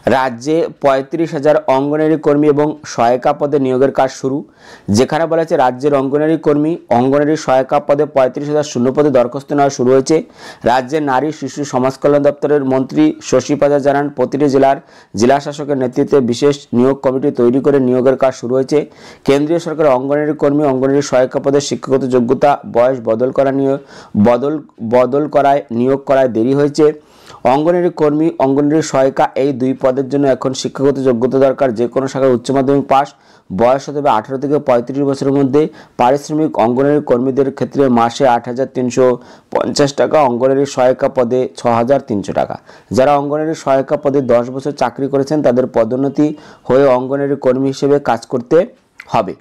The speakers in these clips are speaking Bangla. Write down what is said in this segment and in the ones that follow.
রাজ্যে ৩৫,০০০ অঙ্গনারী কর্মী এবং সহায়িকা পদে নিয়োগের কাজ শুরু। যেখানে বলা হয়েছে রাজ্যের অঙ্গনারী কর্মী অঙ্গনারী সহায়িকা পদে ৩৫,০০০ শূন্য পদে দরখাস্ত নেওয়া শুরু হয়েছে। রাজ্যের নারী শিশু সমাজ কল্যাণ দপ্তরের মন্ত্রী শশী পাজা জানান, প্রতিটি জেলার জেলা শাসকের নেতৃত্বে বিশেষ নিয়োগ কমিটি তৈরি করে নিয়োগের কাজ শুরু হয়েছে। কেন্দ্রীয় সরকারের অঙ্গনারী কর্মী অঙ্গনারী সহায়িকা পদে শিক্ষাগত যোগ্যতা বয়স বদল করায় নিয়োগ করায় দেরি হয়েছে। অঙ্গনারী কর্মী অঙ্গনারী সহায়িকা এই দুই পদের জন্য এখন শিক্ষাগত যোগ্যতা দরকার। যে কোনো শাখায় উচ্চ মাধ্যমিক পাস, বয়স হতে হবে 18 থেকে 35 বছরের মধ্যে। পারিশ্রমিক অঙ্গনারী কর্মীদের ক্ষেত্রে মাসে 8,350 টাকা, অঙ্গনারী সহায়িকা পদে 6,300 টাকা। যারা অঙ্গনারী সহায়িকা পদে 10 বছর চাকরি করেছেন তাদের পদোন্নতি হয়ে অঙ্গনারী কর্মী হিসেবে কাজ করতে হবে।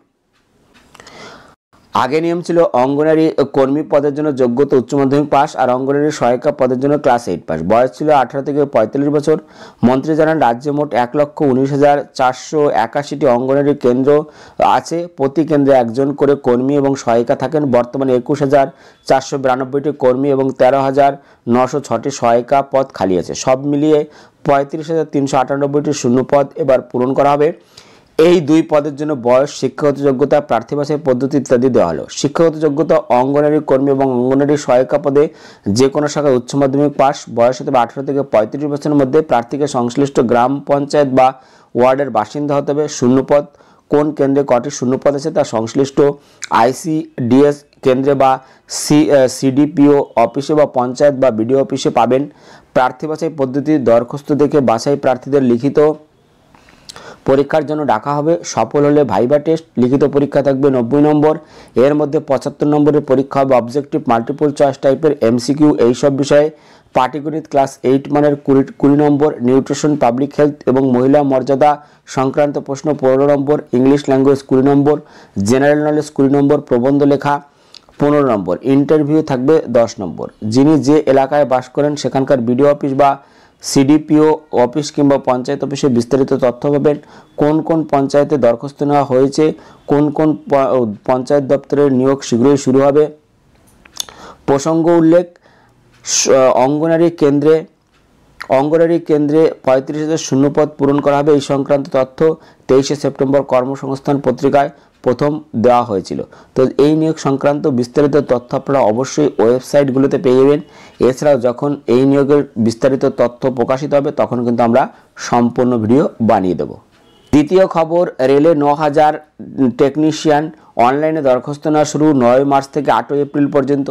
আগে নিয়ম ছিল অঙ্গনারী কর্মী পদের জন্য যোগ্যতা উচ্চ মাধ্যমিক পাস আর অঙ্গনারী সহায়িকা পদের জন্য ক্লাস 8 পাস। বয়স ছিল 18 থেকে 45 বছর। মন্ত্রী জানান, রাজ্যে মোট 1,19,481টি অঙ্গনারী কেন্দ্র আছে। প্রতি কেন্দ্রে একজন করে কর্মী এবং সহায়িকা থাকেন। বর্তমানে 21,492টি কর্মী এবং 13,906টি সহায়িকা পদ খালি আছে। সব মিলিয়ে 35,398টি শূন্য পদ এবার পূরণ করা হবে। এই দুই পদের জন্য বয়স, শিক্ষাগত যোগ্যতা, প্রার্থী বাছাই পদ্ধতি ইত্যাদি দেওয়া হলো। শিক্ষাগত যোগ্যতা অঙ্গনারী কর্মী এবং অঙ্গনারী সহায়িকা পদে যে কোনো শাখায় উচ্চ মাধ্যমিক পাস, বয়স হতে হবে 18 থেকে 35 বছরের মধ্যে। প্রার্থীকে সংশ্লিষ্ট গ্রাম পঞ্চায়েত বা ওয়ার্ডের বাসিন্দা হতে হবে। শূন্যপদ কোন কেন্দ্রে কটি শূন্যপদ আছে তা সংশ্লিষ্ট ICDS কেন্দ্রে বা CDPO অফিসে বা পঞ্চায়েত বা BDO অফিসে পাবেন। প্রার্থী বাছাই পদ্ধতি দরখাস্ত দেখে বাছাই প্রার্থীদের লিখিত পরীক্ষার জন্য ডাকা হবে। সফল হলে ভাইবা টেস্ট, লিখিত পরীক্ষা থাকবে 90 নম্বর। এর মধ্যে 75 নম্বরের পরীক্ষা হবে অবজেক্টিভ মাল্টিপল চয়েস টাইপের MCQ। এইসব বিষয়ে পাটিগণিত ক্লাস 8 মানের 20 নম্বর, নিউট্রিশন, পাবলিক হেলথ এবং মহিলা মর্যাদা সংক্রান্ত প্রশ্ন 15 নম্বর, ইংলিশ ল্যাঙ্গুয়েজ 20 নম্বর, জেনারেল নলেজ 20 নম্বর, প্রবন্ধ লেখা 15 নম্বর, ইন্টারভিউ থাকবে 10 নম্বর। যিনি যে এলাকায় বাস করেন সেখানকার BDO অফিস বা CDPO অফিস কিংবা পঞ্চায়েত অফিসে বিস্তারিত তথ্য পাবেন। কোন কোন পঞ্চায়েতে দরখাস্ত নেওয়া হয়েছে, কোন কোন পঞ্চায়েত দপ্তরের নিয়োগ শীঘ্রই শুরু হবে। প্রসঙ্গ উল্লেখ, অঙ্গনারী কেন্দ্রে 35,000 শূন্যপদ পূরণ করা হবে। এই সংক্রান্ত তথ্য 23 সেপ্টেম্বর কর্মসংস্থান পত্রিকায় প্রথম দেওয়া হয়েছিল। তো এই নিয়োগ সংক্রান্ত বিস্তারিত তথ্য আপনারা অবশ্যই ওয়েবসাইটগুলোতে পেয়ে যাবেন। এছাড়াও যখন এই নিয়োগের বিস্তারিত তথ্য প্রকাশিত হবে তখন কিন্তু আমরা সম্পূর্ণ ভিডিও বানিয়ে দেব। দ্বিতীয় খবর, রেলে 9,000 টেকনিশিয়ান অনলাইনে দরখাস্ত নেওয়া শুরু 9 মার্চ থেকে 8 এপ্রিল পর্যন্ত।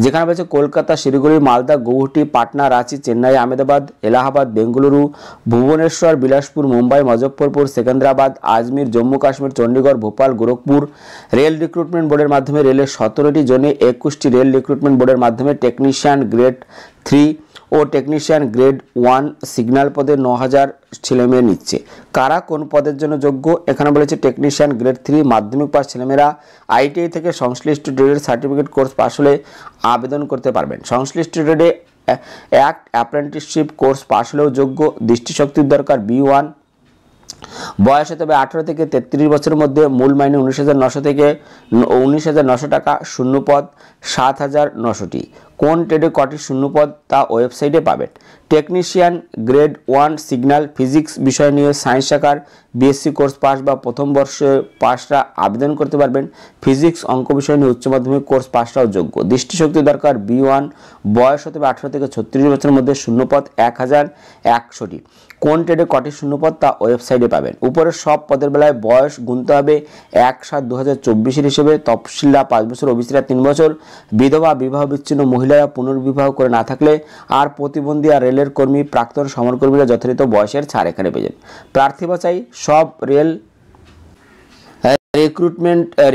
যেখানে রয়েছে কলকাতা, শিলিগুড়ি, মালদা, গৌহাটি, পাটনা, রাঁচি, চেন্নাই, আহমেদাবাদ, এলাহাবাদ, বেঙ্গালুরু, ভুবনেশ্বর, বিলাসপুর, মুম্বাই, মুজফ্ফরপুর, সেকেন্দ্রাবাদ, আজমির, জম্মু কাশ্মীর, চণ্ডীগড়, ভোপাল, গোরখপুর। রেল রিক্রুটমেন্ট বোর্ডের মাধ্যমে রেলের 17টি জোনে 21টি রেল রিক্রুটমেন্ট বোর্ডের মাধ্যমে টেকনিশিয়ান গ্রেড 3 ও টেকনিশিয়ান গ্রেড 1 সিগন্যাল পদে 9,000 ছেলেমেয়ে নিচ্ছে। কারা কোন পদের জন্য যোগ্য? এখানে বলেছে টেকনিশিয়ান গ্রেড 3 মাধ্যমিক পাস ছেলেমেয়েরা ITI থেকে সংশ্লিষ্ট ট্রেডের সার্টিফিকেট কোর্স পাস হলে আবেদন করতে পারবেন। সংশ্লিষ্ট ট্রেডে অ্যাপ্রেন্টিসশিপ কোর্স পাস হলেও যোগ্য। দৃষ্টিশক্তির দরকার B1। বয়স হতে হবে 18 থেকে 33 বছরের মধ্যে। মূল মাইনে 19,900 থেকে 19,900 টাকা। শূন্যপদ 7,900টি। কোন ট্রেডে কটি শূন্যপদ তা ওয়েবসাইটে পাবেন। টেকনিশিয়ান গ্রেড 1 সিগন্যাল ফিজিক্স বিষয় নিয়ে সায়েন্স শাখার BSc কোর্স পাস বা প্রথম বর্ষে পাসরা আবেদন করতে পারবেন। ফিজিক্স অঙ্ক বিষয় নিয়ে উচ্চ মাধ্যমিক কোর্স পাসটাও যোগ্য। দৃষ্টিশক্তি দরকার B1। বয়স হতে হবে 18 থেকে 36 বছরের মধ্যে। শূন্যপদ 1,100টি। কোন ট্রেডে কটি শূন্যপদ তা ওয়েবসাইটে পাবেন। উপরের সব পদের বেলায় বয়স গুনতে হবে 1/7/2024 হিসেবে। তফসিলরা 5 বছর, ওবিসিরা 3 বছর। বিধবা, বিবাহ বিচ্ছিন্ন মহিলারা পুনর্বিবাহ করে না থাকলে আর প্রতিবন্ধী আর রেলের কর্মী, প্রাক্তন সমরকর্মীরা যথাযথ বয়সের ছাড় এখানে পেয়ে যাবেন। প্রার্থী বাছাই সব রেল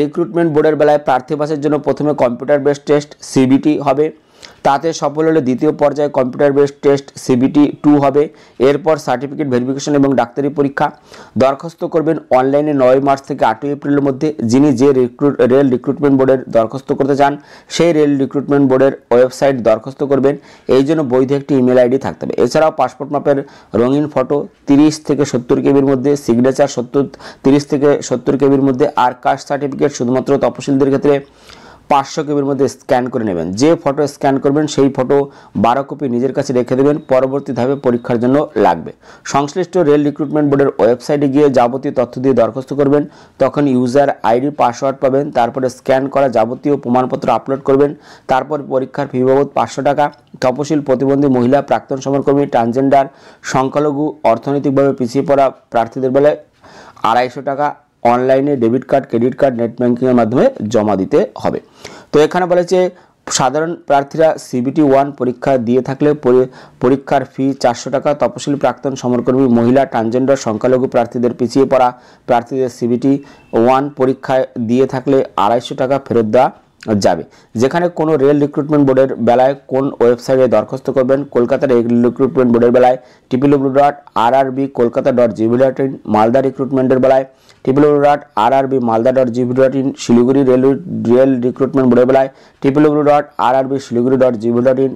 রিক্রুটমেন্ট বোর্ডের বেলায় প্রার্থী বাছাইয়ের জন্য প্রথমে কম্পিউটার বেসড টেস্ট CBT হবে। তাতে সফল হলে দ্বিতীয় পর্যায়ে কম্পিউটার বেসড টেস্ট CBT 2 হবে। এরপর সার্টিফিকেট ভেরিফিকেশন এবং ডাক্তারি পরীক্ষা। দরখাস্ত করবেন অনলাইনে 9 মার্চ থেকে 8 এপ্রিলের মধ্যে। যিনি যে রেল রিক্রুটমেন্ট বোর্ডের দরখাস্ত করতে চান সেই রেল রিক্রুটমেন্ট বোর্ডের ওয়েবসাইট দরখাস্ত করবেন। এই জন্য বৈধ একটি ইমেল ID থাকতে হবে। এছাড়াও পাসপোর্ট মাপের রঙিন ফটো 30 থেকে 70 কেবির মধ্যে, সিগনেচার 30 থেকে 70 কেবির মধ্যে। আর কাস্ট সার্টিফিকেট শুধুমাত্র তপশিলদের ক্ষেত্রে 500 কেবির মধ্যে স্ক্যান করে নেবেন। যে ফটো স্ক্যান করবেন সেই ফটো 12 কপি নিজের কাছে রেখে দেবেন, পরবর্তী ধাপে পরীক্ষার জন্য লাগবে। সংশ্লিষ্ট রেল রিক্রুটমেন্ট বোর্ডের ওয়েবসাইটে গিয়ে যাবতীয় তথ্য দিয়ে দরখাস্ত করবেন, তখন ইউজার আইডি পাসওয়ার্ড পাবেন, তারপরে স্ক্যান করা যাবতীয় প্রমাণপত্র আপলোড করবেন, তারপর পরীক্ষার ফি বাবদ 500 টাকা। তপশিল, প্রতিবন্ধী মহিলা, প্রাক্তন সমরকর্মী, ট্রান্সজেন্ডার, সংখ্যালঘু, অর্থনৈতিকভাবে পিছিয়ে পড়া প্রার্থীদের বেলায় 250 টাকা অনলাইনে debit card, credit card, net ব্যাংকিংয়ের মাধ্যমে জমা দিতে হবে। তো এখানে বলেছে সাধারণ প্রার্থীরা CBT 1 পরীক্ষা দিয়ে থাকলে পরীক্ষার ফি 400 টাকা। তপশিলি, প্রাক্তন সমরকর্মী, মহিলা, ট্রান্সজেন্ডার, সংখ্যালঘু প্রার্থীদের, পিছিয়ে পড়া প্রার্থীদের CBT 1 পরীক্ষা দিয়ে থাকলে 250 টাকা ফেরত দেওয়া যাবে। যেখানে কোনো রেল রিক্রুটমেন্ট বোর্ডের বেলায় কোন ওয়েবসাইটে দরখাস্ত করবেন, কলকাতা রেল রিক্রুটমেন্ট বোর্ডের বেলায় www.rrbkolkata.gov.in, মালদা রিক্রুটমেন্টের বেলায় www.rrbmalda.gov.in, শিলিগুড়ি রেল রিক্রুটমেন্ট বোর্ডের বেলায় www.rrbsiliguri.gov.in,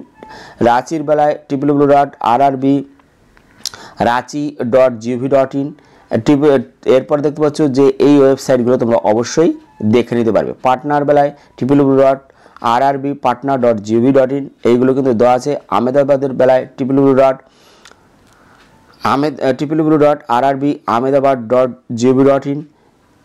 রাঁচির বেলায় www.rrbranchi.gov.in। এরপর দেখতে পাচ্ছ যে এই ওয়েবসাইটগুলো তোমরা অবশ্যই দেখে নিতে পারবে। পাটনার বেলায় www.rrbpatna.gov.in, এইগুলো কিন্তু দেওয়া আছে। আহমেদাবাদের বেলায় www.rrbahmedabad.gov.in,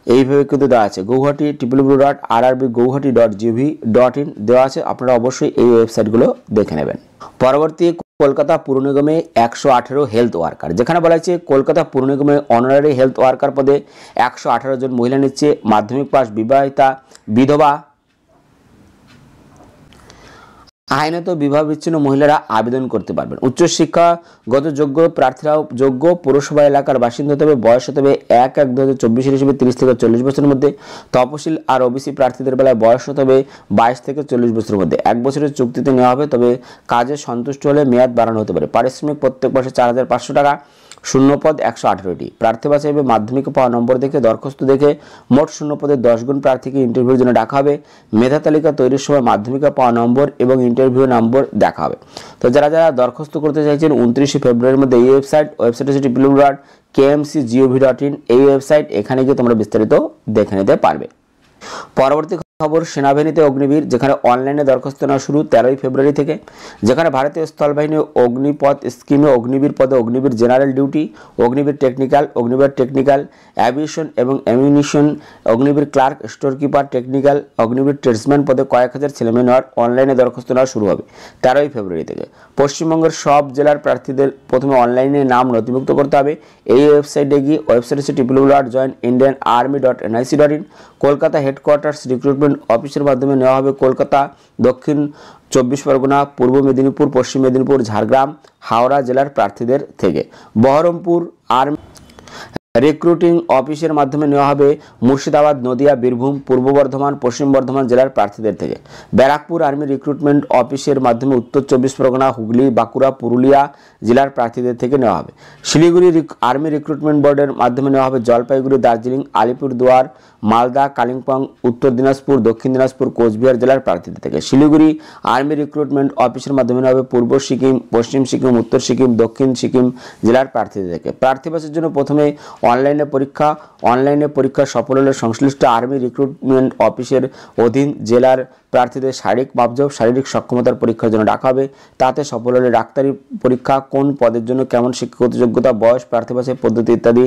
এইভাবে কিন্তু দেওয়া আছে। গৌহাটি www.rrbguwahati.gov.in দেওয়া আছে। আপনারা অবশ্যই এই ওয়েবসাইটগুলো দেখে নেবেন। পরবর্তী, কলকাতা পুর নিগমে 118 হেলথ ওয়ার্কার। যেখানে বলা হয়েছে কলকাতা পুর নিগমে অনারারি হেলথ ওয়ার্কার পদে 118 জন মহিলা নিচ্ছে। মাধ্যমিক পাস, বিবাহিতা, বিধবা, আইনত বিবাহ বিচ্ছিন্ন মহিলারা আবেদন করতে পারবেন। উচ্চশিক্ষাগত যোগ্য প্রার্থীরাও যোগ্য। পৌরসভা এলাকার বাসিন্দা হতে হবে। বয়স হতে হবে 1/1/2024 হিসেবে 30 থেকে 40 বছরের মধ্যে। তপশিল আর ওবিসি প্রার্থীদের বেলায় বয়স হতে হবে 22 থেকে 40 বছরের মধ্যে। 1 বছরের চুক্তিতে নেওয়া হবে, তবে কাজে সন্তুষ্ট হলে মেয়াদ বাড়ানো হতে পারে। পারিশ্রমিক প্রত্যেক মাসে 4500 টাকা। শূন্যপদ 118টি। প্রার্থী বাছাই হবে মাধ্যমিকে পাওয়া নম্বর দেখে, দরখাস্ত দেখে। মোট শূন্যপদের 10 গুণ প্রার্থীকে ইন্টারভিউর জন্য ডাকা হবে। মেধা তালিকা তৈরির সময় মাধ্যমিকে পাওয়া নম্বর এবং ইন্টারভিউ নম্বর দেখা হবে। তো যারা যারা দরখাস্ত করতে চাইছেন 29 ফেব্রুয়ারির মধ্যে এই ওয়েবসাইট হচ্ছে www.kmcgov.in, এই ওয়েবসাইট, এখানে গিয়ে তোমরা বিস্তারিত দেখে নিতে পারবে। পরবর্তী খবর, সেনাবাহিনীতে অগ্নিবীর। যেখানে অনলাইনে দরখাস্ত নেওয়া শুরু 13 ফেব্রুয়ারি থেকে। যেখানে ভারতীয় স্থলবাহিনী অগ্নিপথ স্কিমে অগ্নিবীর পদে Agniveer general duty, Agniveer technical aviation এবং ammunition, Agniveer clerk, store keeper technical, Agniveer tradesman পদে কয়েক হাজার ছেলেমেয়ে নেওয়ার অনলাইনে দরখাস্ত নেওয়া শুরু হবে 13 ফেব্রুয়ারি থেকে। পশ্চিমবঙ্গের সব জেলার প্রার্থীদের প্রথমে অনলাইনে নাম নথিভুক্ত করতে হবে। এই ওয়েবসাইটে গিয়ে, ওয়েবসাইট হচ্ছে www.joinindianarmy.nic.in। কলকাতা হেডকোয়ার্টার্স রিক্রুটমেন্ট অফিসের মাধ্যমে নেওয়া হবে কলকাতা, দক্ষিণ 24 পরগনা, পূর্ব মেদিনীপুর, পশ্চিম মেদিনীপুর, ঝাড়গ্রাম, হাওড়া জেলার প্রার্থীদের থেকে। বহরমপুর আর্মি রিক্রুটিং অফিসের মাধ্যমে নেওয়া হবে মুর্শিদাবাদ, নদিয়া, বীরভূম, পূর্ব বর্ধমান, পশ্চিম বর্ধমান জেলার প্রার্থীদের থেকে। ব্যারাকপুর আর্মি রিক্রুটমেন্ট অফিসের মাধ্যমে উত্তর 24 পরগনা, হুগলি, বাঁকুড়া, পুরুলিয়া জেলার প্রার্থীদের থেকে নেওয়া হবে। শিলিগুড়ি আর্মি রিক্রুটমেন্ট বোর্ডের মাধ্যমে নেওয়া হবে জলপাইগুড়ি, দার্জিলিং, আলিপুরদুয়ার, মালদা, কালিম্পং, উত্তর দিনাজপুর, দক্ষিণ দিনাজপুর, কোচবিহার জেলার প্রার্থীদের থেকে। শিলিগুড়ি আর্মি রিক্রুটমেন্ট অফিসের মাধ্যমে নেওয়া হবে পূর্ব সিকিম, পশ্চিম সিকিম, উত্তর সিকিম, দক্ষিণ সিকিম জেলার প্রার্থীদের থেকে। প্রার্থী বাছাইয়ের জন্য প্রথমে অনলাইনে পরীক্ষা সফল হলে সংশ্লিষ্ট আর্মি রিক্রুটমেন্ট অফিসের অধীন জেলার প্রার্থীদের শারীরিক মাপজোক, শারীরিক সক্ষমতার পরীক্ষার জন্য ডাকা হবে। তাতে সফল হলে ডাক্তারি পরীক্ষা, কোন পদের জন্য কেমন শিক্ষাগত যোগ্যতা, বয়স, প্রার্থী বাছাই পদ্ধতি ইত্যাদি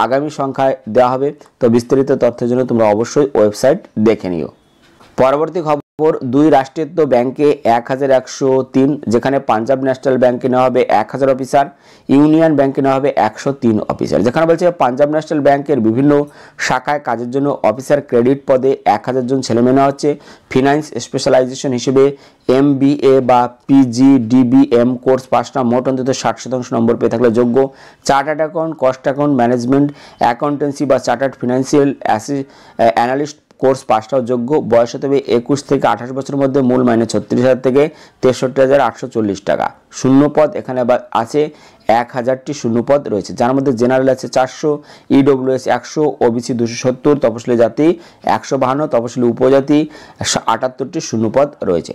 আগামী সংখ্যায় দেওয়া হবে। তো বিস্তারিত তথ্যের জন্য তোমরা অবশ্যই ওয়েবসাইট দেখে নিও। পরবর্তী খবর, 2 রাষ্ট্রায়ত্ত ব্যাংকে 1103। যেখানে পাঞ্জাব ন্যাশনাল ব্যাংকে নেওয়া হবে 1000 অফিসার, ইউনিয়ন ব্যাংকে নেওয়া হবে 103 অফিসার। যেখানে বলছে পাঞ্জাব ন্যাশনাল ব্যাংকের বিভিন্ন শাখায় কাজের জন্য অফিসার ক্রেডিট পদে 1000 জন ছেলেমেয়ে নেওয়া হচ্ছে। ফিনান্স স্পেশালাইজেশন হিসেবে MBA বা PGDBM কোর্স পাসটা মোট অন্তত 60% নম্বর পেয়ে থাকলে যোগ্য। Chartered account, cost account management, accountancy বা চার্টার্ড ফিনান্সিয়াল অ্যানালিস্ট কোর্স পাসটাও যোগ্য। বয়স হতে হবে 21 থেকে 28 বছরের মধ্যে। মূল মাইনে 36,000 থেকে 63,840 টাকা। শূন্যপদ এখানে আছে 1000টি শূন্যপদ রয়েছে, যার মধ্যে জেনারেল আছে 400, EWS 100, OBC 270, তপশিলি জাতি 152, তপশিলি উপজাতি 78টি শূন্যপদ রয়েছে।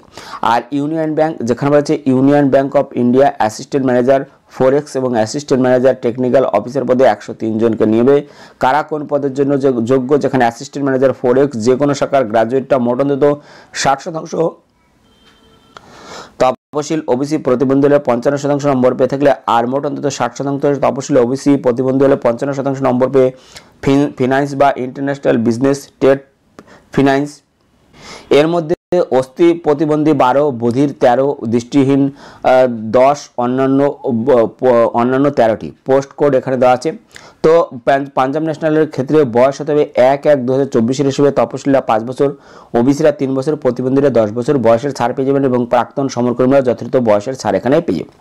আর ইউনিয়ন ব্যাংক, যেখানে রয়েছে Union Bank of India assistant manager forex এবং অ্যাসিস্ট্যান্ট ম্যানেজার টেকনিক্যাল অফিসার পদে 103 জনকে নেবে। কারা কোন পদের জন্য যোগ্য? যেখানে অ্যাসিস্ট্যান্ট ম্যানেজার ফরেক্স যে কোনো শাখার গ্রাজুয়েটটা মোট অন্তত 60% তপশিল ওবিসি প্রতিবন্ধী হলে 55% নম্বর পেয়ে থাকলে, আর মোট অন্তত 60% তপশিল ওবিসি প্রতিবন্ধী হলে 55% নম্বর পেয়ে ফিনান্স বা ইন্টারন্যাশনাল বিজনেস, ট্রেড ফিনান্স। এর মধ্যে অস্থি প্রতিবন্ধী 12, বধির 13, দৃষ্টিহীন 10, অন্যান্য 13টি পোস্ট কোড এখানে দেওয়া আছে। তো পাঞ্জাব ন্যাশনালের ক্ষেত্রে বয়স হতে হবে 1/1/2024 হিসেবে তপশিলীরা 5 বছর, ওবিসিরা 3 বছর, প্রতিবন্ধীরা 10 বছর বয়সের ছাড় পেয়ে যাবেন এবং প্রাক্তন সমরকর্মীরা যথাযথ বয়সের ছাড় এখানে পেয়ে যাবেন।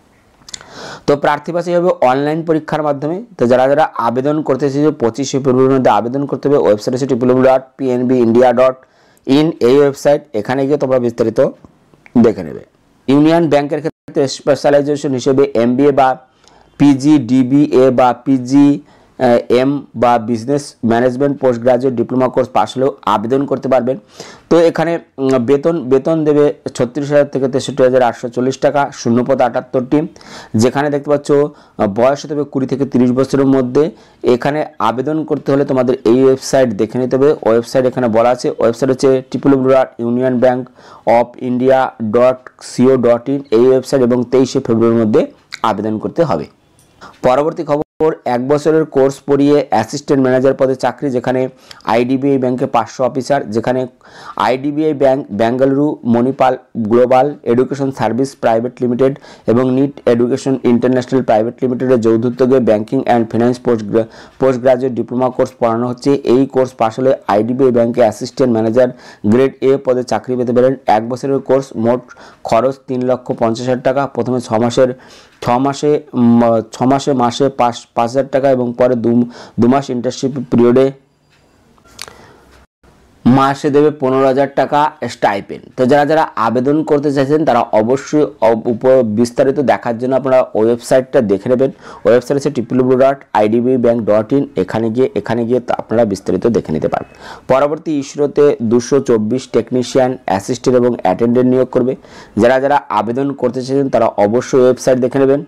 তো প্রার্থী পাশে হবে অনলাইন পরীক্ষার মাধ্যমে। তো যারা যারা আবেদন করতে চাইছে 25 ফেব্রুয়ারির মধ্যে আবেদন করতে হবে। ওয়েবসাইট হচ্ছে www.pnbindia.in, এই ওয়েবসাইট। এখানে গিয়ে তোমরা বিস্তারিত দেখে নেবে। ইউনিয়ন ব্যাংকের ক্ষেত্রে স্পেশালাইজেশন হিসেবে MBA বা PG, DBA বা PGM বা business management post graduate diploma course pass হলেও আবেদন করতে পারবেন। তো এখানে বেতন দেবে 36,000 থেকে 63,840 টাকা, শূন্যপদ 78টি। যেখানে দেখতে পাচ্ছ বয়স হতে হবে 20 থেকে 30 বছরের মধ্যে। এখানে আবেদন করতে হলে তোমাদের এই ওয়েবসাইট দেখে নিতে হবে। ওয়েবসাইট এখানে বলা আছে, ওয়েবসাইট হচ্ছে www.unionbank.co.in, এই ওয়েবসাইট, এবং 23 ফেব্রুয়ারির মধ্যে আবেদন করতে হবে। পরবর্তী খবর, 1 বছরের কোর্স পড়িয়ে অ্যাসিস্ট্যান্ট ম্যানেজার পদে চাকরি, যেখানে IDBI ব্যাংকে 500 অফিসার, যেখানে IDBI bank, Bengaluru Manipal global education service private limited এবং নিট এডুকেশন ইন্টারন্যাশনাল প্রাইভেট লিমিটেডের যৌথোদ্যোগে banking and finance post graduate diploma course পড়ানো হচ্ছে। এই কোর্স পাশ হলে IDBI ব্যাংকে অ্যাসিস্ট্যান্ট ম্যানেজার গ্রেড A পদে চাকরি পেতে পারেন। 1 বছরের কোর্স, মোট খরচ 3,50,000 টাকা। প্রথমে 6 মাসে মাসে 5,000 টাকা এবং পরে 2 মাস ইন্টার্নশিপ পিরিয়ডে মাসে দেবে 15,000 টাকা স্টাইপেন্ড। তো যারা যারা আবেদন করতে চাইছেন তারা অবশ্যই বিস্তারিত দেখার জন্য আপনারা ওয়েবসাইটটা দেখে নেবেন। ওয়েবসাইট হচ্ছে www.idbbank.in, এখানে গিয়ে আপনারা বিস্তারিত দেখে নিতে পারেন। পরবর্তী ইসরোতে 224 টেকনিশিয়ান, অ্যাসিস্ট্যান্ট এবং অ্যাটেন্ডেন্ট নিয়োগ করবে। যারা যারা আবেদন করতে চাইছেন তারা অবশ্যই ওয়েবসাইট দেখে নেবেন।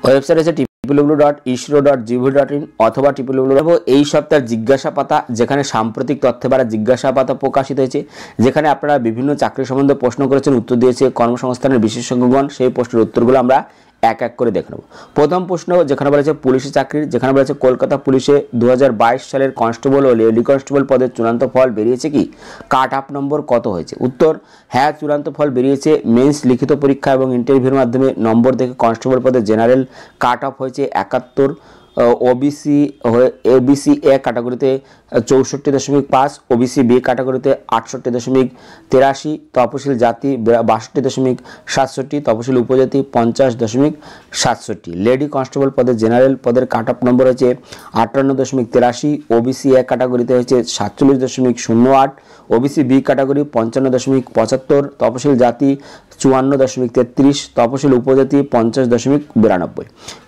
ওয়েবসাইট হচ্ছে www.isro.gov.in অথবা www এই সপ্তাহের জিজ্ঞাসা পাতা, যেখানে সাম্প্রতিক তথ্যে বাড়া জিজ্ঞাসা পাতা প্রকাশিত হয়েছে, যেখানে আপনারা বিভিন্ন চাকরি সম্বন্ধে প্রশ্ন করেছেন, উত্তর দিয়েছে কর্মসংস্থানের বিশেষজ্ঞগণ। সেই প্রশ্নের উত্তরগুলো আমরা এক এক করে দেখে নেব। প্রথম প্রশ্ন যেখানে বলেছে পুলিশি চাকরির, যেখানে বলেছে কলকাতা পুলিশে 2022 সালের কনস্টেবল ও লেডি কনস্টেবল পদের চূড়ান্ত ফল বেরিয়েছে কি? কাট অফ নম্বর কত হয়েছে? উত্তর, হ্যাঁ, চূড়ান্ত ফল বেরিয়েছে। মেন্স লিখিত পরীক্ষা এবং ইন্টারভিউর মাধ্যমে নম্বর দেখে কনস্টেবল পদে জেনারেল কাট অফ হয়েছে 71, ওবিসি এ ক্যাটাগরিতে 64.5, ওবিসি বি ক্যাটাগরিতে 68.83, তপশিল জাতি 62.67, তপশিল উপজাতি 50.67। লেডি কনস্টেবল পদে জেনারেল পদের কাট অফ নম্বর হয়েছে 58.83, ওবিসি এ ক্যাটাগরিতে হয়েছে 47.08, ওবিসি বি ক্যাটাগরি 55.75, তপশিল জাতি 54.33, তপশিল উপজাতি 50.92।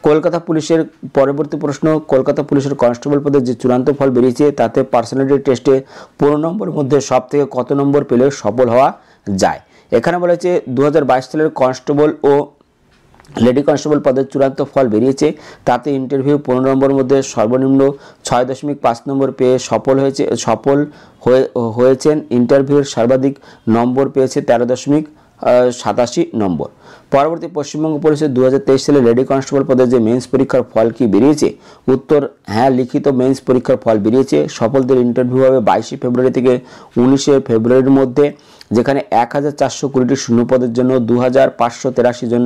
কলকাতা পুলিশের পরবর্তী প্রশ্ন, কলকাতা পুলিশের কনস্টেবল পদে যে চূড়ান্ত ফল বেরিয়েছে তাতে পার্সোনালিটি টেস্টে 15 নম্বর মধ্যে সব থেকে কত নম্বর পেলে সফল হওয়া যায়? এখানে বলা হয়েছে 2022 সালের কনস্টেবল ও লেডি কনস্টেবল পদের চূড়ান্ত ফল বেরিয়েছে, তাতে ইন্টারভিউ 15 নম্বর মধ্যে সর্বনিম্ন 6.5 নম্বর পেয়ে সফল হয়েছেন। ইন্টারভিউর সর্বাধিক নম্বর পেয়েছে 13.87 নম্বর। পরবর্তী পশ্চিমবঙ্গ পুলিশের 2023 সালে লেডি কনস্টেবল পদের যে মেন্স পরীক্ষার ফল কি বেরিয়েছে? উত্তর, হ্যাঁ, লিখিত মেন্স পরীক্ষার ফল বেরিয়েছে। সফলদের ইন্টারভিউ হবে 22 ফেব্রুয়ারি থেকে 19 ফেব্রুয়ারির মধ্যে, যেখানে 1420টি শূন্য পদের জন্য 2583 জন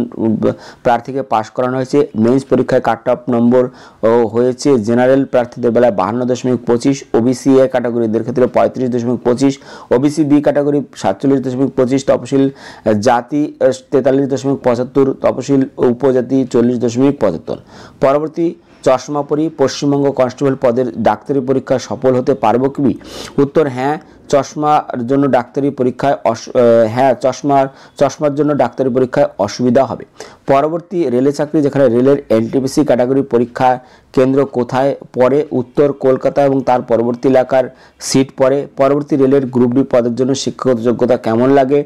প্রার্থীকে পাশ করানো হয়েছে। মেন্স পরীক্ষায় কাট অফ নম্বর হয়েছে জেনারেল প্রার্থীদের বেলায় 52.25, ওবিসি এ ক্যাটাগরিদের ক্ষেত্রে 35.25, ওবিসি বি ক্যাটাগরি 47.25, তপশিল জাতি 43.75, তপশিল উপজাতি 40.75। পরবর্তী চশমা পরি, পশ্চিমবঙ্গ কনস্টেবল পদের ডাক্তারি পরীক্ষা সফল হতে পারবো কি? উত্তর, হ্যাঁ, চশমার জন্য ডাক্তারি পরীক্ষায় হ্যাঁ চশমার জন্য ডাক্তারি পরীক্ষায় অসুবিধা হবে। পরবর্তী রেলে চাকরি, যেখানে রেলের এনটিপিসি ক্যাটাগরি পরীক্ষা কেন্দ্র কোথায় পড়ে? উত্তর কলকাতা এবং তার পরবর্তী এলাকার সিট পড়ে। পরবর্তী রেলের গ্রুপ ডি পদের জন্য শিক্ষাগত যোগ্যতা কেমন লাগে?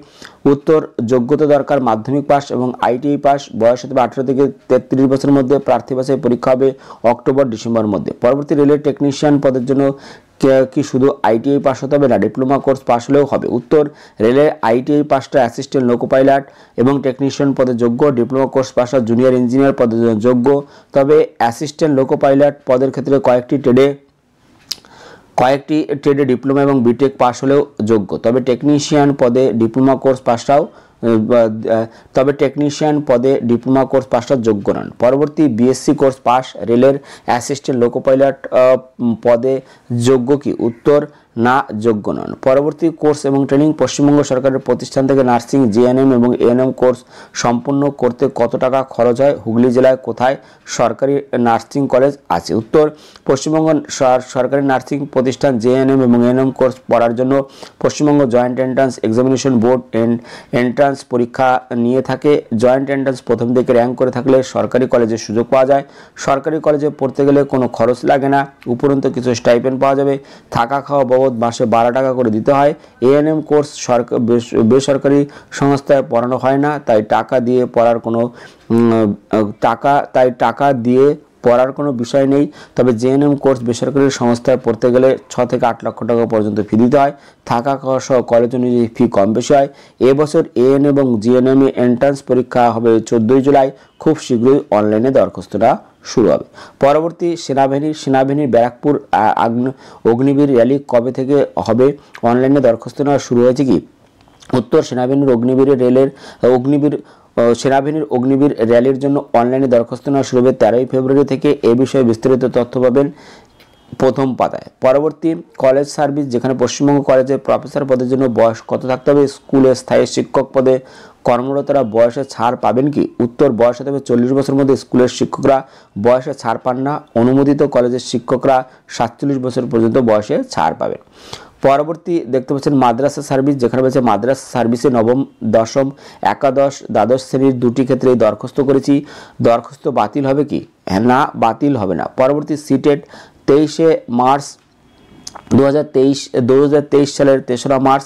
উত্তর যোগ্যতা দরকার মাধ্যমিক পাস এবং আইটিআই পাস। বয়স হতে 18 থেকে 33 বছরের মধ্যে। প্রার্থী বাছাই পরীক্ষা হবে অক্টোবর ডিসেম্বরের মধ্যে। পরবর্তী রেলের টেকনিশিয়ান পদের জন্য কি শুধু আইটিআই পাস হতে হবে না ডিপ্লোমা কোর্স পাস হলেও হবে? উত্তর রেলের আইটিআই পাসটা অ্যাসিস্ট্যান্ট লোকো পাইলট এবং টেকনিশিয়ান পদে যোগ্য, diploma course pass junior engineer পদের জন্য যোগ্য। তবে অ্যাসিস্ট্যান্ট লোকো পাইলট পদের ক্ষেত্রে কয়েকটি ট্রেডে ডিপ্লোমা এবং বিটেক পাস হলেও যোগ্য। তবে টেকনিশিয়ান পদে ডিপ্লোমা কোর্স পাসটাও যোগ্য নন। পরবর্তী বিএসসি কোর্স পাস রেলের অ্যাসিস্ট্যান্ট লোকো পাইলট পদে যোগ্য কি? উত্তর না, যোগ্য নন। পরবর্তী কোর্স এবং ট্রেনিং, পশ্চিমবঙ্গ সরকারের প্রতিষ্ঠান থেকে নার্সিং, জিএনএম এবং এএনএম কোর্স সম্পন্ন করতে কত টাকা খরচ হয়? হুগলি জেলায় কোথায় সরকারি নার্সিং কলেজ আছে? উত্তর পশ্চিমবঙ্গ সরকারি নার্সিং প্রতিষ্ঠান জেএনএম এবং এএনএম কোর্স পড়ার জন্য Paschimbanga joint entrance examination board entrance পরীক্ষা নিয়ে থাকে। জয়েন্ট এন্ট্রান্স প্রথম দিকে র্যাঙ্ক করে থাকলে সরকারি কলেজে সুযোগ পাওয়া যায়। সরকারি কলেজে পড়তে গেলে কোনো খরচ লাগে না, উপরন্তু কিছু স্টাইপেন্ড পাওয়া যাবে। থাকা খাওয়া বাবদ মাসে 12 টাকা করে দিতে হয়। এএনএম কোর্স বেসরকারি সংস্থায় পড়ানো হয় না, তাই টাকা দিয়ে পড়ার কোনো বিষয় নেই। তবে জেএনএম কোর্স বেসরকারি সংস্থায় পড়তে গেলে 6 থেকে 8 লক্ষ টাকা পর্যন্ত ফি দিতে হয়। থাকা খাওয়া সহ কলেজ অনুযায়ী ফি কম বেশি হয়। এবছর এএন এবং জিএনএম এন্ট্রান্স পরীক্ষা হবে 14 জুলাই। খুব শীঘ্রই অনলাইনে দরখাস্তটা শুরু হবে। পরবর্তী সেনাবাহিনীর ব্যারাকপুর অগ্নিবীর র্যালি কবে থেকে হবে? অনলাইনে দরখাস্ত নেওয়া শুরু হয়েছে কি? উত্তর সেনাবাহিনীর অগ্নিবীর র্যালির জন্য অনলাইনে দরখাস্ত নেওয়া শুরু হবে 13 ফেব্রুয়ারি থেকে। এ বিষয়ে বিস্তারিত তথ্য পাবেন প্রথম পাতায়। পরবর্তী কলেজ সার্ভিস, যেখানে পশ্চিমবঙ্গ কলেজে প্রফেসর পদের জন্য বয়স কত থাকতে হবে? স্কুলে স্থায়ী শিক্ষক পদে কর্মরতরা বয়সে ছাড় পাবেন কি? উত্তর বয়স হতে হবে 40 বছরের মধ্যে। স্কুলের শিক্ষকরা বয়সে ছাড় পান না। অনুমোদিত কলেজের শিক্ষকরা 47 বছর পর্যন্ত বয়সে ছাড় পাবেন। পরবর্তী দেখতে পাচ্ছেন মাদ্রাসা সার্ভিস, যেখানে রয়েছে মাদ্রাসা সার্ভিসে নবম, দশম, একাদশ, দ্বাদশ শ্রেণীর দুটি ক্ষেত্রে দরখাস্ত করেছি। দরখাস্ত বাতিল হবে কি? না, বাতিল হবে না। পরবর্তী সিটেট 23 মার্চ 2023 সালের 3রা মার্চ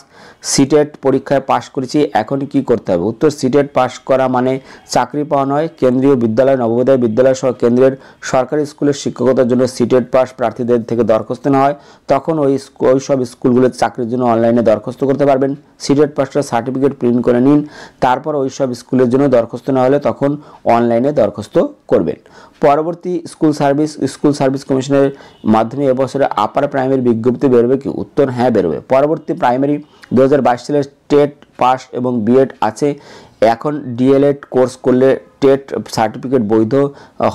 সিটেট পরীক্ষায় পাশ করেছি। এখন কি করতে হবে? উত্তর সিটেট পাশ করা মানে চাকরি পাওয়া নয়। কেন্দ্রীয় বিদ্যালয়, নবোদয় বিদ্যালয় সহ কেন্দ্রের সরকারি স্কুলের শিক্ষকতার জন্য সিটেট পাস প্রার্থীদের থেকে দরখাস্ত নেওয়া হয়। তখন ওই সব স্কুলগুলোর চাকরির জন্য অনলাইনে দরখাস্ত করতে পারবেন। সিটেট পাসটা সার্টিফিকেট প্রিন্ট করে নিন, তারপর ওই সব স্কুলের জন্য দরখাস্ত নেওয়া হলে তখন অনলাইনে দরখাস্ত করবেন। পরবর্তী স্কুল সার্ভিস কমিশনের মাধ্যমে এবছরে আপার প্রাইমারি বিজ্ঞপ্তি বেরোবে কি? উত্তর হ্যাঁ, বেরোবে। পরবর্তী প্রাইমারি 2022 সালের টেট পাস এবং বিএড আছে। এখন ডিএলএড কোর্স করলে টেট সার্টিফিকেট বৈধ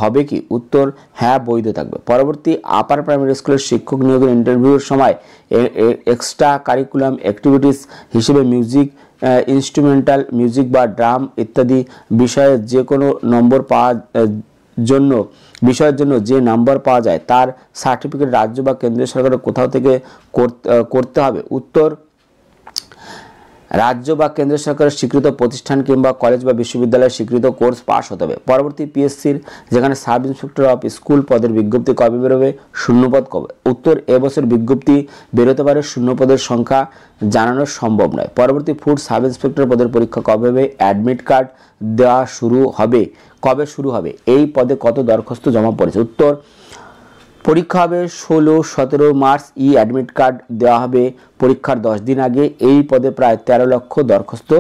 হবে কি? উত্তর হ্যাঁ, বৈধ থাকবে। পরবর্তী আপার প্রাইমারি স্কুলের শিক্ষক নিয়োগের ইন্টারভিউর সময় এক্সট্রা কারিকুলাম অ্যাক্টিভিটিস হিসেবে মিউজিক, ইনস্ট্রুমেন্টাল মিউজিক বা ড্রাম ইত্যাদি বিষয়ের যে কোনো বিষয়ের জন্য যে নাম্বার পাওয়া যায় তার সার্টিফিকেট রাজ্য বা কেন্দ্রীয় সরকারের কোথাও থেকে করতে হবে? উত্তর রাজ্য বা কেন্দ্র সরকারের স্বীকৃত প্রতিষ্ঠান কিংবা কলেজ বা বিশ্ববিদ্যালয়ের স্বীকৃত কোর্স পাস হতে হবে। পরবর্তী পিএসসির, যেখানে সাব ইন্সপেক্টর অফ স্কুল পদের বিজ্ঞপ্তি কবে বেরোবে? শূন্যপদ কবে? উত্তর এবছর বিজ্ঞপ্তি বেরোতে পারে, শূন্যপদের সংখ্যা জানানো সম্ভব নয়। পরবর্তী ফুড সাব ইন্সপেক্টর পদের পরীক্ষা কবে হবে? অ্যাডমিট কার্ড দেওয়া কবে শুরু হবে? এই পদে কত দরখাস্ত জমা পড়েছে? উত্তর পরীক্ষা হবে 16-17 মার্চ। অ্যাডমিট কার্ড দেওয়া হবে পরীক্ষার 10 দিন আগে। এই পদে প্রায় 13 লক্ষ দরখাস্ত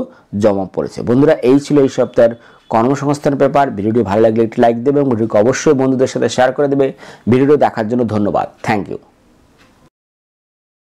জমা পড়েছে। বন্ধুরা, এই ছিল এই সপ্তাহের কর্মসংস্থান পেপার। ভিডিওটি ভালো লাগলে একটি লাইক দেবে এবং ভিডিওকে অবশ্যই বন্ধুদের সাথে শেয়ার করে দেবে। ভিডিওটি দেখার জন্য ধন্যবাদ। Thank you.